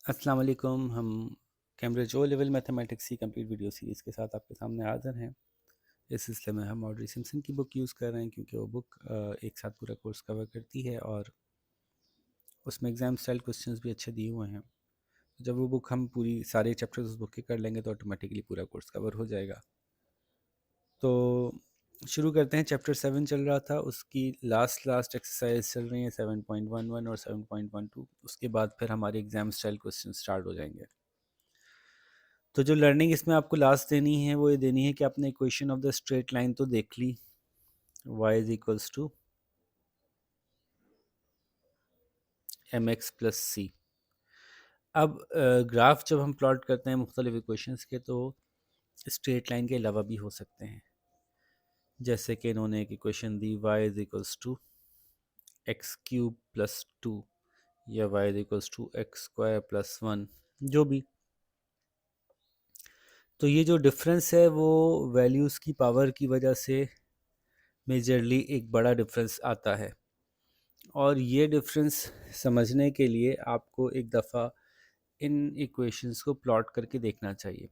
अस्सलाम वालेकुम। हम कैम्ब्रिज ओ लेवल मैथमेटिक्स की कंप्लीट वीडियो सीरीज़ के साथ आपके सामने हाज़िर हैं। इस सिलसिले में हम ऑड्री सिम्पसन की बुक यूज़ कर रहे हैं क्योंकि वो बुक एक साथ पूरा कोर्स कवर करती है और उसमें एग्ज़ाम स्टाइल क्वेश्चंस भी अच्छे दिए हुए हैं। जब वो बुक हम पूरी सारे चैप्टर्स उस बुक के कर लेंगे तो ऑटोमेटिकली पूरा कोर्स कवर हो जाएगा। तो शुरू करते हैं। चैप्टर 7 चल रहा था, उसकी लास्ट एक्सरसाइज चल रही है 7.11 और 7.12। उसके बाद फिर हमारे एग्ज़ाम स्टाइल क्वेश्चन स्टार्ट हो जाएंगे। तो जो लर्निंग इसमें आपको लास्ट देनी है वो ये देनी है कि आपने equation of the straight line तो देख ली, y is equals to M X plus C. अब ग्राफ जब हम प्लॉट करते हैं मुख्तलिफ इक्वेशंस के तो स्ट्रेट लाइन के अलावा भी हो सकते हैं। जैसे कि इन्होंने एक इक्वेशन दी y is equals to X cube plus two या y is equals to X square plus one, जो भी। तो ये जो डिफरेंस है वो वैल्यूज़ की पावर की वजह से मेजरली एक बड़ा डिफरेंस आता है। और ये डिफरेंस समझने के लिए आपको एक दफ़ा इन इक्वेशंस को प्लॉट करके देखना चाहिए।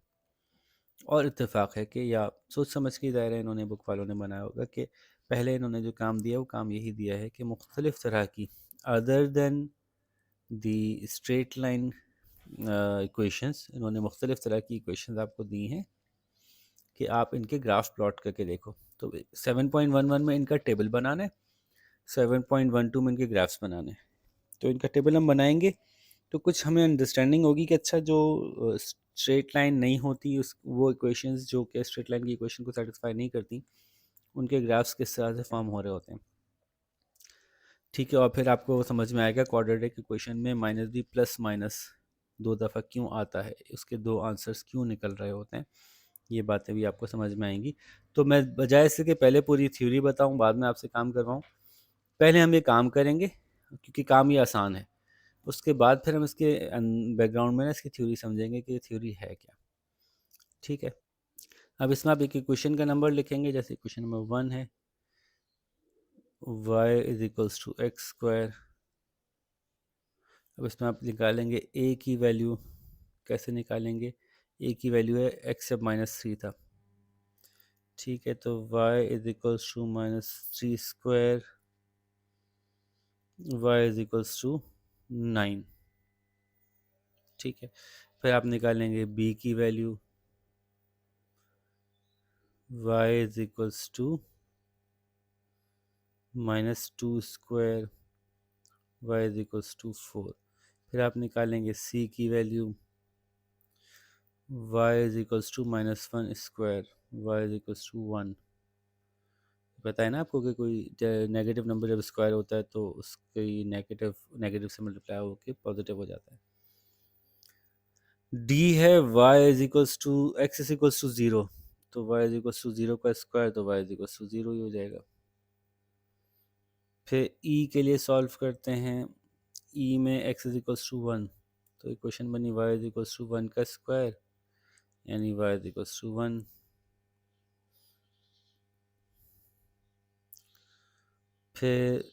और इत्तेफाक है कि या सोच समझ के ज़ाहिर है इन्होंने बुक वालों ने बनाया होगा कि पहले इन्होंने जो काम दिया वो काम यही दिया है कि मुख्तलिफ़ तरह की other than the straight line equations, इन्होंने मुख्तलिफ़ तरह की इक्वेशंस आपको दी हैं कि आप इनके ग्राफ प्लॉट करके देखो। तो 7.11 में इनका टेबल बनाना है, 7.12 में इनके ग्राफ्स बनाने हैं। तो इनका टेबल हम बनाएंगे तो कुछ हमें अंडरस्टैंडिंग होगी कि अच्छा जो स्ट्रेट लाइन नहीं होती उस वो इक्वेशंस जो कि स्ट्रेट लाइन की इक्वेशन को सेटिस्फाई नहीं करती, उनके ग्राफ्स किस तरह से फॉर्म हो रहे होते हैं। ठीक है, और फिर आपको समझ में आएगा क्वाड्रेटिक इक्वेशन में माइनस भी प्लस माइनस दो दफ़ा क्यों आता है, उसके दो आंसर्स क्यों निकल रहे होते हैं। ये बातें भी आपको समझ में आएंगी। तो मैं बजाय इससे कि पहले पूरी थ्योरी बताऊं बाद में आपसे काम करवाऊं, पहले हम ये काम करेंगे क्योंकि काम ये आसान है। उसके बाद फिर हम इसके बैकग्राउंड में ना इसकी थ्योरी समझेंगे कि थ्योरी है क्या। ठीक है, अब इसमें आप एक इक्वेशन का नंबर लिखेंगे। जैसे इक्वेशन नंबर 1 है y is equals to X square. अब इसमें आप निकालेंगे a की वैल्यू। कैसे निकालेंगे? a की वैल्यू है x जब -3 था। ठीक है, तो y is equals to -3 square, y is equals to 9। ठीक है, फिर आप निकालेंगे b की value. y is equals to -2 square, y is equals to 4। फिर आप निकालेंगे c की value. y is equals to -1 square, y is equals to 1। पता है ना आपको कि कोई नेगेटिव नंबर जब स्क्वायर होता है तो उसकी नेगेटिव नेगेटिव से मल्टीप्लाई होकर पॉजिटिव हो जाता है। d है y is equals to X is equals to 0, तो y इज इक्वल्स टू 0 का स्क्वायर, तो y इज इक्वल्स टू 0 ही हो जाएगा। फिर e के लिए सॉल्व करते हैं। e में x इज इक्वल्स टू 1, तो इक्वेशन बनी y इज इक्वल्स टू 1 का स्क्वायर यानी y इज इक्वल्स टू 1। फिर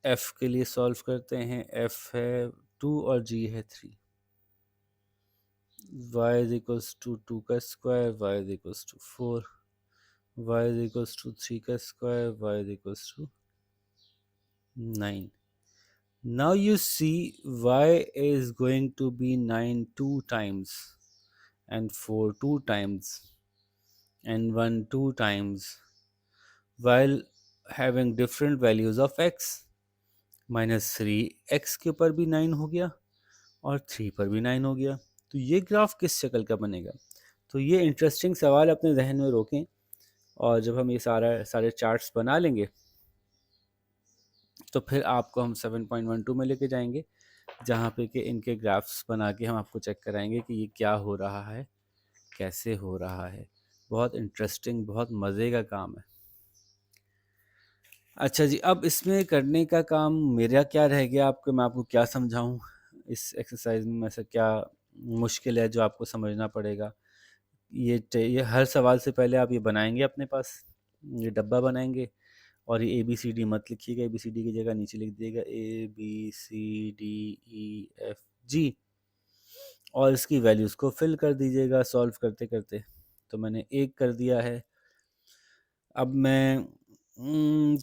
f के लिए सॉल्व करते हैं। f है 2 और g है 3। y इज इक्वल्स टू 2 का square, y is equals to 4, y is equals to 3 का square, y is equals to 9। Now you see y is going to be 9 2 times and 4 2 times and 1 2 times while having different values of x। -3 x के ऊपर भी 9 हो गया और 3 पर भी 9 हो गया। तो ये ग्राफ किस शक्ल का बनेगा? तो ये इंटरेस्टिंग सवाल अपने जहन में रोकें और जब हम ये सारे चार्ट्स बना लेंगे तो फिर आपको हम 7.12 में लेके जाएंगे जहाँ पे कि इनके ग्राफ्स बना के हम आपको चेक कराएंगे कि ये क्या हो रहा है, कैसे हो रहा है। बहुत इंटरेस्टिंग, बहुत मज़े का काम है। अच्छा जी, अब इसमें करने का काम मेरा क्या रह गया आपको, मैं आपको क्या समझाऊं इस एक्सरसाइज में से क्या मुश्किल है जो आपको समझना पड़ेगा। ये हर सवाल से पहले आप ये बनाएंगे अपने पास, ये डब्बा बनाएंगे और ये ABCD मत लिखिएगा, ABCD की जगह नीचे लिख दिएगा ABCDEFG। और इसकी वैल्यूज़ को फिल कर दीजिएगा सॉल्व करते करते। तो मैंने 1 कर दिया है। अब मैं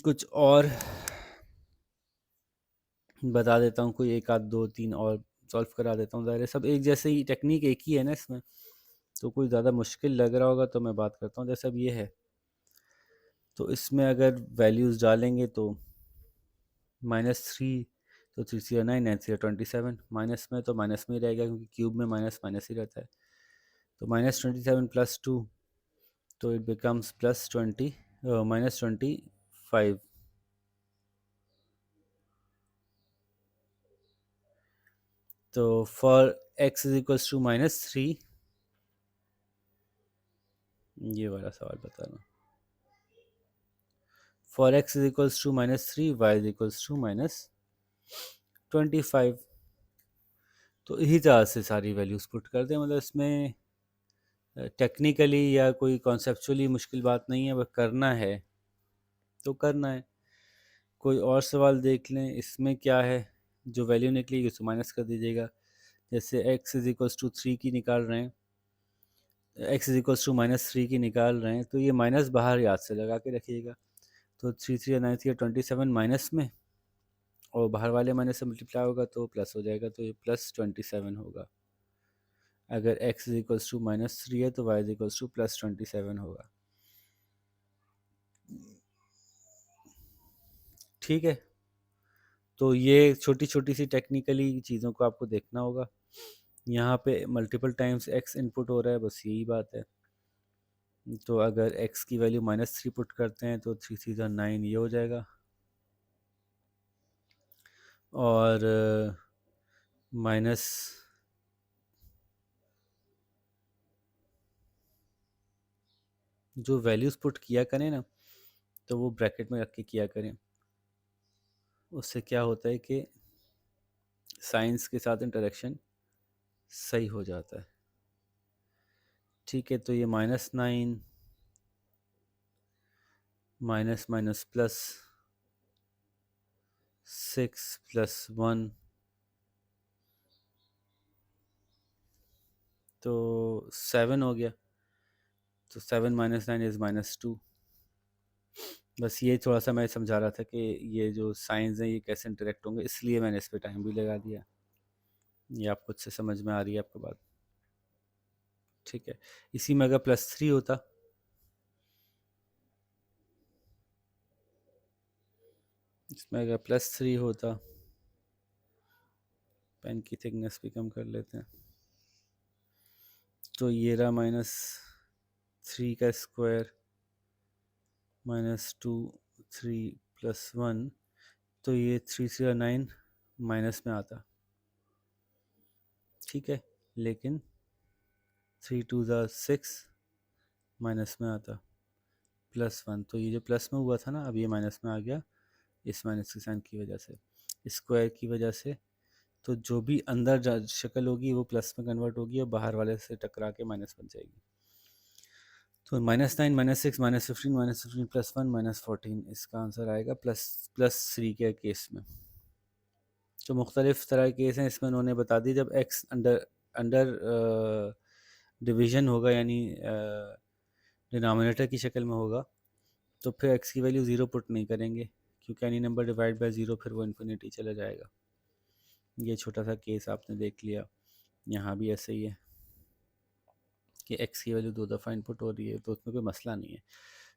कुछ और बता देता हूँ, कोई 1 आध 2 3 और सॉल्व करा देता हूँ। ज़ाहिर है सब एक जैसे ही, टेक्निक एक ही है ना इसमें, तो कोई ज़्यादा मुश्किल लग रहा होगा तो मैं बात करता हूँ। जैसे अब ये है, तो इसमें अगर वैल्यूज़ डालेंगे तो -3, तो 3 3 9, 9 3 27, माइनस में तो माइनस में ही रहेगा क्योंकि क्यूब में माइनस माइनस ही रहता है। तो -27 + 2, तो इट बिकम्स +20, -25। तो for x is equals to -3, ये वाला सवाल बताना। For x is equals to -3, y is equals to -25। तो इसी तरह से सारी वैल्यूज पुट कर दें। मतलब इसमें टेक्निकली या कोई कॉन्सेप्चुअली मुश्किल बात नहीं है, बस करना है तो करना है। कोई और सवाल देख लें, इसमें क्या है, जो वैल्यू निकलेगी उसको माइनस कर दीजिएगा। जैसे x इज इक्वल्स टू 3 की निकाल रहे हैं, x इज इक्वल्स टू -3 की निकाल रहे हैं, तो ये माइनस बाहर याद से लगा के रखिएगा। तो 3 3 9 3 27 माइनस में, और बाहर वाले माइनस से मल्टीप्लाई होगा तो प्लस हो जाएगा, तो ये +27 होगा। अगर x इज इक्वल्स टू -3 है तो y इज इक्वल्स टू +27 होगा। ठीक है, तो ये छोटी छोटी सी टेक्निकली चीज़ों को आपको देखना होगा। यहाँ पे मल्टीपल टाइम्स x इनपुट हो रहा है, बस यही बात है। तो अगर x की वैल्यू -3 पुट करते हैं तो 3 3 9 ये हो जाएगा, और माइनस जो वैल्यूज़ पुट किया करें ना, तो वो ब्रैकेट में रख के किया करें। उससे क्या होता है कि साइंस के साथ इंटरेक्शन सही हो जाता है। ठीक है, तो ये -9 माइनस माइनस प्लस 6 + 1, तो 7 हो गया। तो 7 - 9 इज़ -2। बस ये थोड़ा सा मैं समझा रहा था कि ये जो साइंस हैं ये कैसे इंटरेक्ट होंगे, इसलिए मैंने इस पे टाइम भी लगा दिया। ये आप खुद से समझ में आ रही है आपको बात? ठीक है, इसी में अगर +3 होता, इसमें अगर +3 होता, पेन की थिकनेस भी कम कर लेते हैं, तो ये रहा -3 का स्क्वायर -2 3 + 1, तो ये 3 3 9 माइनस में आता। ठीक है, लेकिन 3 2 6 माइनस में आता, +1, तो ये जो प्लस में हुआ था ना, अब ये माइनस में आ गया इस माइनस के साइन की वजह से, स्क्वायर की वजह से। तो जो भी अंदर शक्ल होगी वो प्लस में कन्वर्ट होगी और बाहर वाले से टकरा के माइनस बन जाएगी। तो -9 -6 -15 -15 +1 -14, इसका आंसर आएगा +3 के केस में। तो मुख्तलिफ़ तरह के केस हैं इसमें उन्होंने बता दी। जब एक्स अंडर अंडर डिवीज़न होगा, यानी डिनोमिनेटर की शक्ल में होगा, तो फिर एक्स की वैल्यू ज़ीरो पुट नहीं करेंगे, क्योंकि any number divide by zero फिर वो इन्फिनिटी चला जाएगा। ये छोटा सा केस आपने देख लिया। यहाँ भी ऐसे ही है कि एक्स की वैल्यू 2 दफ़ा इनपुट हो रही है, तो उसमें कोई मसला नहीं है।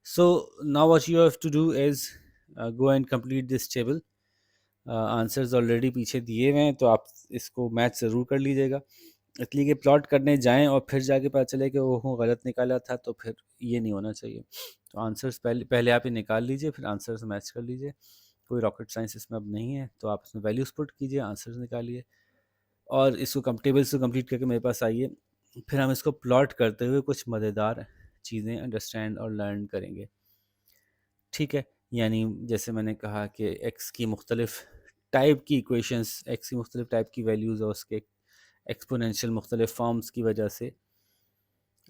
So now what you have to do is go and complete this table. Answers already पीछे दिए हुए हैं, तो आप इसको मैच ज़रूर कर लीजिएगा। इसलिए कि प्लॉट करने जाएं और फिर जाके पता चले कि वो गलत निकाला था, तो फिर ये नहीं होना चाहिए। तो आंसर्स पहले पहले आप ये निकाल लीजिए, फिर आंसर्स मैच कर लीजिए। कोई रॉकेट साइंस इसमें अब नहीं है, तो आप इसमें वैल्यूज पुट कीजिए, आंसर्स निकालिए, और इसको टेबल से कंप्लीट करके मेरे पास आइए। फिर हम इसको प्लॉट करते हुए कुछ मज़ेदार चीज़ें अंडरस्टैंड और लर्न करेंगे। ठीक है, यानी जैसे मैंने कहा कि एक्स की मुख्तलिफ़ टाइप की इक्वेशंस, एक्स की मुख्तलिफ़ टाइप की वैल्यूज़ और उसके एक्सपोनेंशियल मुख्तलिफ़ फॉर्म्स की वजह से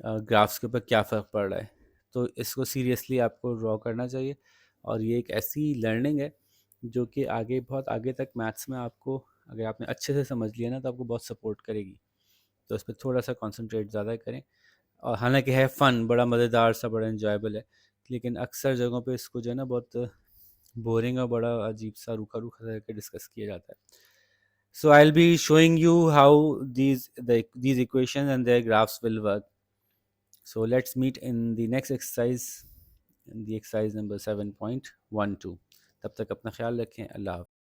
ग्राफ्स के ऊपर क्या फ़र्क पड़ रहा है। तो इसको सीरियसली आपको ड्रॉ करना चाहिए, और ये एक ऐसी लर्निंग है जो कि आगे बहुत आगे तक मैथ्स में आपको, अगर आपने अच्छे से समझ लिया ना, तो आपको बहुत सपोर्ट करेगी। तो उस पर थोड़ा सा कॉन्सेंट्रेट ज़्यादा करें। और हालांकि है फ़न, बड़ा मज़ेदार सा, बड़ा इन्जॉयबल है, लेकिन अक्सर जगहों पे इसको जो है ना बहुत बोरिंग और बड़ा अजीब सा रूखा रूखा करके डिस्कस किया जाता है। So I'll be showing you how these equations and their graphs will work. So let's meet in the next exercise, in the exercise number 7.12. तब तक अपना ख्याल रखें। अल्लाह हाफ़िज़।